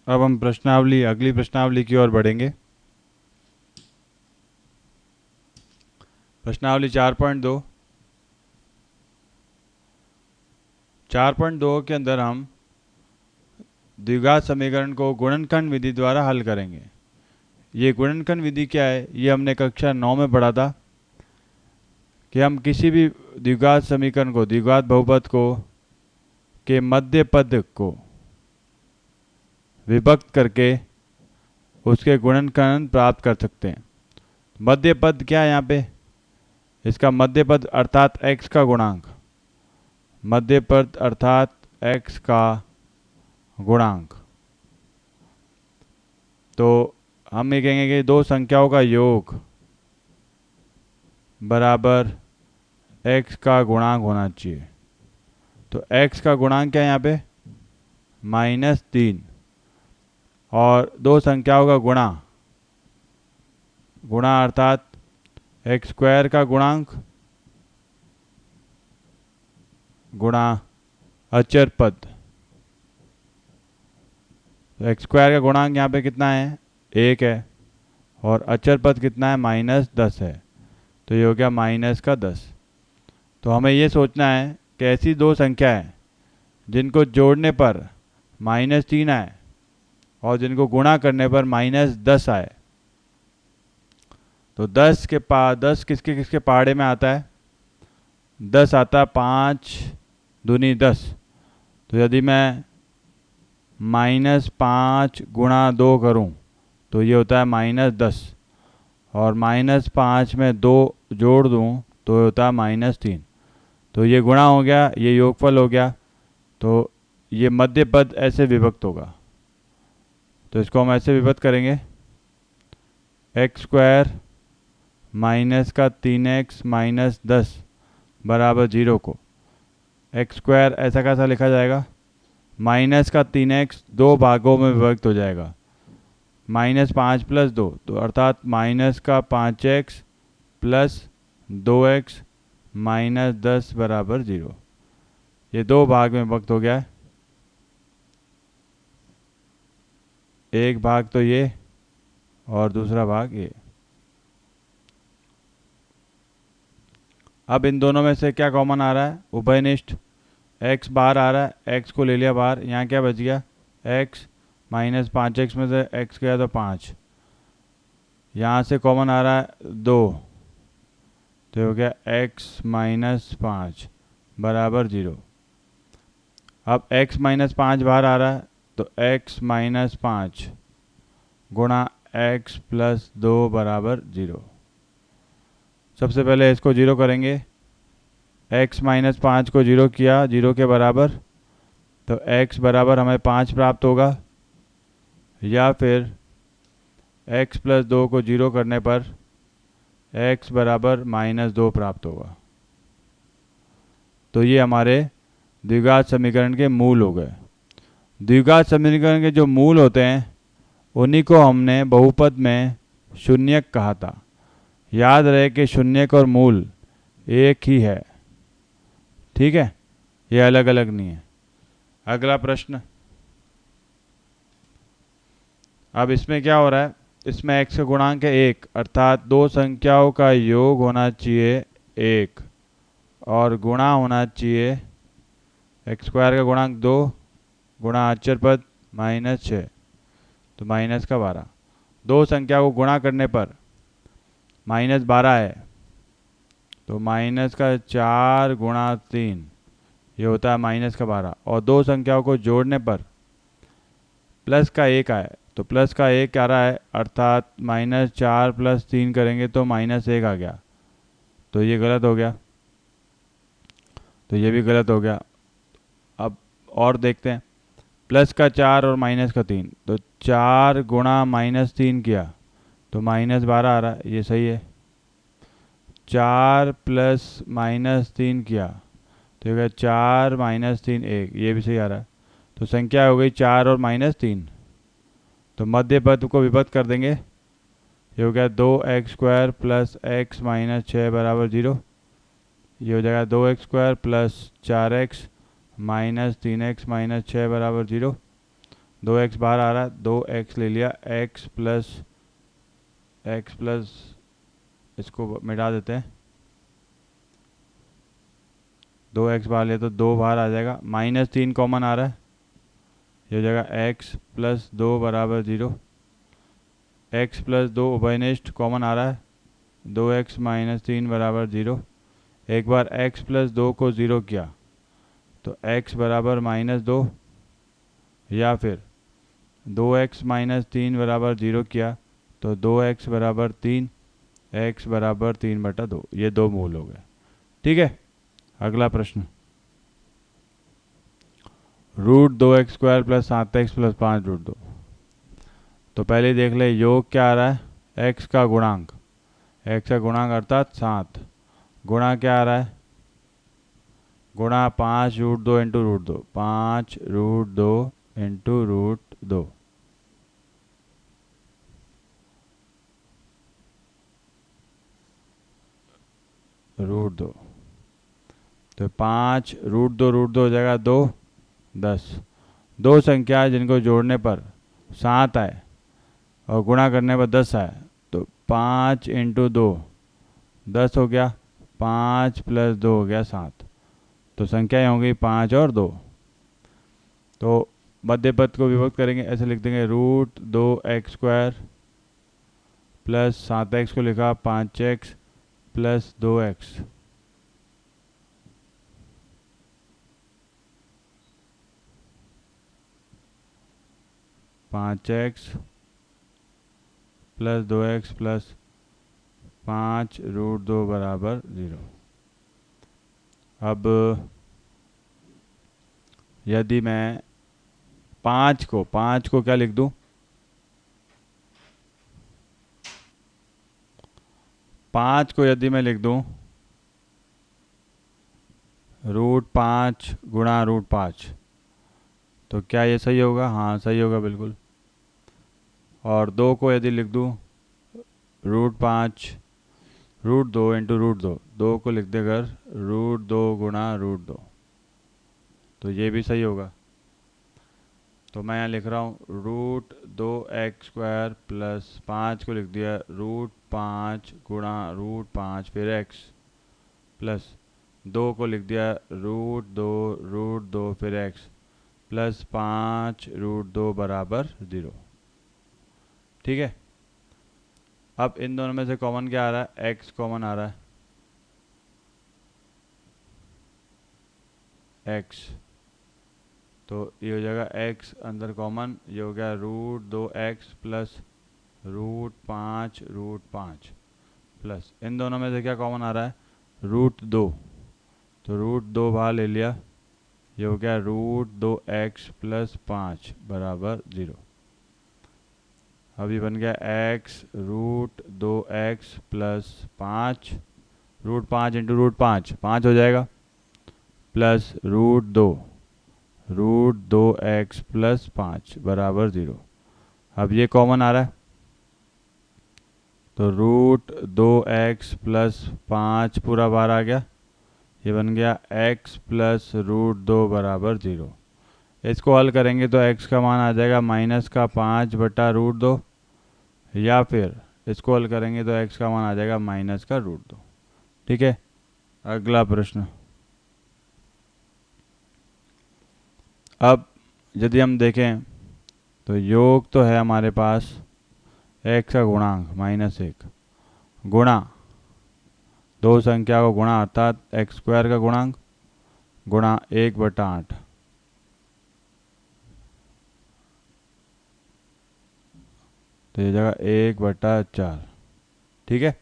अब हम अगली प्रश्नावली की ओर बढ़ेंगे। प्रश्नावली 4.2 के अंदर हम द्विघात समीकरण को गुणनखंड विधि द्वारा हल करेंगे। ये गुणनखंड विधि क्या है, ये हमने कक्षा 9 में पढ़ा था कि हम किसी भी द्विघात समीकरण को, द्विघात बहुपद को के मध्य पद को विभक्त करके उसके गुणनखंड प्राप्त कर सकते हैं। मध्य पद क्या है यहाँ पे, इसका मध्य पद अर्थात x का गुणांक, मध्य पद अर्थात x का गुणांक। तो हम ये कहेंगे कि दो संख्याओं का योग बराबर x का गुणांक होना चाहिए। तो x का गुणांक क्या है यहाँ पे, -3, और दो संख्याओं का गुणा अर्थात एक्स स्क्वायर का गुणांक गुणा अचर पद। तो एक्स स्क्वायर का गुणांक यहाँ पे कितना है, 1 है, और अचर पद कितना है, -10 है। तो ये हो गया -10। तो हमें ये सोचना है कि ऐसी दो संख्याएं जिनको जोड़ने पर -3 आए और जिनको गुणा करने पर -10 आए। तो 10 किसके किसके पहाड़े में आता है, 10 आता है 5 दूनी 10। तो यदि मैं -5 गुणा 2 करूं तो ये होता है -10, और -5 में 2 जोड़ दूं तो ये होता है -3। तो ये गुणा हो गया, ये योगफल हो गया। तो ये मध्य पद ऐसे विभक्त होगा। तो इसको हम ऐसे विभक्त करेंगे, एक्स स्क्वायर -3x - 10 बराबर 0 को एक्स स्क्वायर ऐसा कैसा लिखा जाएगा, -3x 2 भागों में विभक्त हो जाएगा, -5 + 2, तो अर्थात -5x + 2x -10 बराबर 0। ये 2 भाग में विभक्त हो गया है, एक भाग तो ये और दूसरा भाग ये। अब इन दोनों में से क्या कॉमन आ रहा है, उभयनिष्ठ x बाहर आ रहा है, x को ले लिया बाहर, यहाँ क्या बच गया, x -5x में से x गया तो 5, यहाँ से कॉमन आ रहा है 2, तो हो गया x -5 बराबर 0। अब x -5 बाहर आ रहा है, तो x -5 गुणा x + 2 बराबर 0। सबसे पहले इसको 0 करेंगे, x -5 को 0 किया 0 के बराबर, तो x बराबर हमें 5 प्राप्त होगा, या फिर x + 2 को 0 करने पर x बराबर -2 प्राप्त होगा। तो ये हमारे द्विघात समीकरण के मूल हो गए। द्विघात समीकरण के जो मूल होते हैं उन्हीं को हमने बहुपद में शून्यक कहा था। याद रहे कि शून्यक और मूल एक ही है, ठीक है, ये अलग अलग नहीं है। अगला प्रश्न, अब इसमें क्या हो रहा है, इसमें x का गुणांक है 1, अर्थात दो संख्याओं का योग होना चाहिए 1 और गुणा होना चाहिए एक्स स्क्वायर का गुणांक 2 गुणा अचर पद -6, तो -12। दो संख्या को गुणा करने पर -12 है, तो -4 गुणा 3 ये होता है -12। और दो संख्याओं को जोड़ने पर +1 आए, तो +1 आ रहा है, अर्थात -4 + 3 करेंगे तो -1 आ गया, तो ये गलत हो गया, तो ये भी गलत हो गया। अब और देखते हैं, +4 और -3, तो 4 गुणा -3 किया तो -12 आ रहा है, ये सही है। 4 + -3 किया तो ये 4 -3 1, ये भी सही आ रहा है। तो संख्या हो गई 4 और -3। तो मध्य पद को विभक्त कर देंगे, ये हो गया 2x² + x - 6 बराबर 0। ये हो जाएगा 2x² + 4x - 3x - 6 बराबर 0। 2x बाहर आ रहा है, 2x ले लिया, x प्लस इसको मिटा देते हैं, 2x बाहर ले तो 2 बाहर आ जाएगा, -3 कॉमन आ रहा है, ये हो जाएगा x प्लस 2 बराबर 0, x प्लस 2 उभयनिष्ठ कॉमन आ रहा है, 2x -3 बराबर 0। एक बार x प्लस 2 को 0 किया तो x बराबर -2, या फिर 2x -3 बराबर 0 किया तो 2x बराबर 3, x बराबर 3/2। ये दो मूल हो गए। ठीक है, अगला प्रश्न, √2x² प्लस 7x प्लस 5√2। तो पहले देख ले योग क्या आ रहा है, x का गुणांक, x का गुणांक अर्थात 7, गुणा क्या आ रहा है, गुणा 5√2 इंटू √2, 5√2 इंटू √2। √2 तो 5√2 हो जाएगा 2, 10। दो संख्या जिनको जोड़ने पर 7 आए और गुणा करने पर 10 आए, तो 5 इंटू 2 10 हो गया, 5 प्लस 2 हो गया 7। तो संख्याएं होंगी 5 और 2। तो मध्य पद को विभक्त करेंगे, ऐसे लिख देंगे √2x² प्लस 7x को लिखा 5x plus 2x, plus 2x plus 5√2 बराबर 0। अब यदि मैं 5 को क्या लिख दूं, 5 को यदि मैं लिख दूं √5 गुणा √5, तो क्या ये सही होगा? हाँ सही होगा बिल्कुल। और 2 को यदि लिख दूं √5 √2 इंटू √2, 2 को लिख दे अगर √2 गुणा √2, तो ये भी सही होगा। तो मैं यहाँ लिख रहा हूँ √2x² प्लस 5 को लिख दिया √5 गुणा √5 फिर x, प्लस 2 को लिख दिया √2 फिर x, प्लस 5√2 बराबर 0। ठीक है, अब इन दोनों में से कॉमन क्या आ रहा है, x कॉमन आ रहा है, x, तो ये हो जाएगा x अंदर कॉमन, ये हो गया √2x प्लस √5 प्लस इन दोनों में से क्या कॉमन आ रहा है, √2, तो √2 बाहर ले लिया, ये हो गया √2x प्लस 5 बराबर 0। अब ये बन गया x √2x प्लस 5, √5 इंटू √5 5 हो जाएगा, प्लस √2x प्लस 5 बराबर 0। अब ये कॉमन आ रहा है, तो √2x प्लस 5 पूरा बाहर आ गया, ये बन गया x प्लस √2 बराबर 0। इसको हल करेंगे तो x का मान आ जाएगा -5/√2, या फिर इसको हल करेंगे तो x का मान आ जाएगा -√2। ठीक है, अगला प्रश्न, अब यदि हम देखें तो योग तो है हमारे पास x का गुणांक -1 गुणा दो संख्या को गुणा अर्थात x² का गुणांक गुणा 1/8, तो ये जगह 1/4। ठीक है,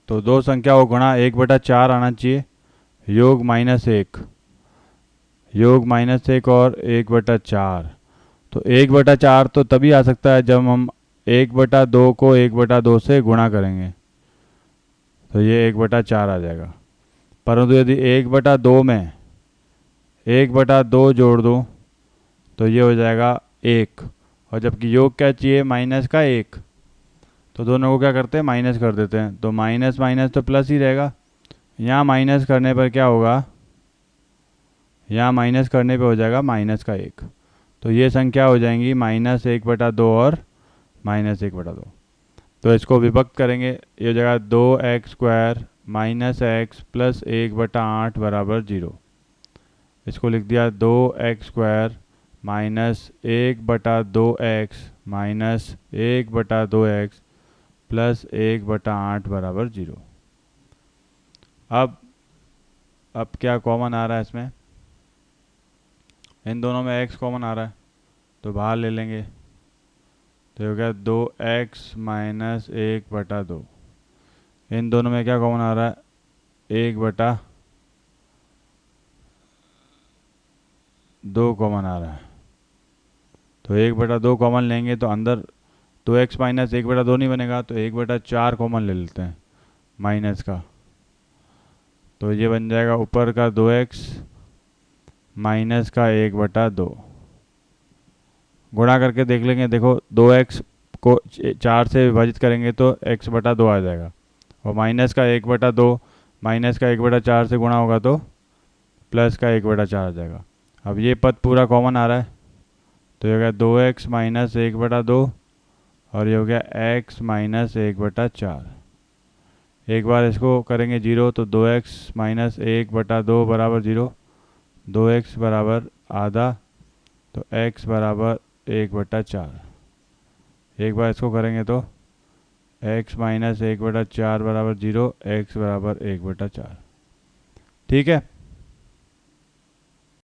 तो दो संख्या को गुणा 1/4 आना चाहिए, योग -1, योग -1 और 1/4, तो 1/4 तो तभी आ सकता है जब हम 1/2 को 1/2 से गुणा करेंगे, तो ये 1/4 आ जाएगा। परंतु यदि 1/2 में 1/2 जोड़ दूँ तो ये हो जाएगा 1, और जबकि योग क्या चाहिए, -1, तो दोनों को क्या करते हैं, माइनस कर देते हैं, तो माइनस माइनस तो प्लस ही रहेगा। यहाँ माइनस करने पर क्या होगा, यहाँ माइनस करने पे हो जाएगा -1। तो ये संख्या हो जाएंगी -1/2 और -1/2। तो इसको विभक्त करेंगे, ये हो जाएगा 2x² -x प्लस 1/8 बराबर 0। इसको लिख दिया 2x² -1/2x -1/2x प्लस 1/8 बराबर 0। अब क्या कॉमन आ रहा है इसमें, इन दोनों में x कॉमन आ रहा है तो बाहर ले लेंगे। तो हो गया 2x - 1/2। इन दोनों में क्या कॉमन आ रहा है, 1/2 कॉमन आ रहा है। तो 1/2 कॉमन लेंगे तो अंदर 2x - 1/2 नहीं बनेगा, तो 1/4 कॉमन ले लेते हैं माइनस का। तो ये बन जाएगा ऊपर का 2x माइनस का 1/2। गुणा करके देख लेंगे, देखो 2x को 4 से विभाजित करेंगे तो x/2 आ जाएगा, और माइनस का 1/2 माइनस का 1/4 से गुणा होगा तो प्लस का 1/4 आ जाएगा। अब ये पद पूरा कॉमन आ रहा है, तो ये हो गया 2x - 1/2 और ये हो गया x - 1/4। एक बार इसको करेंगे 0 तो 2x - 1/2 बराबर 0, 2x बराबर आधा, तो x बराबर 1/4। एक बार इसको करेंगे तो x - 1/4 बराबर 0, x बराबर 1/4। ठीक है।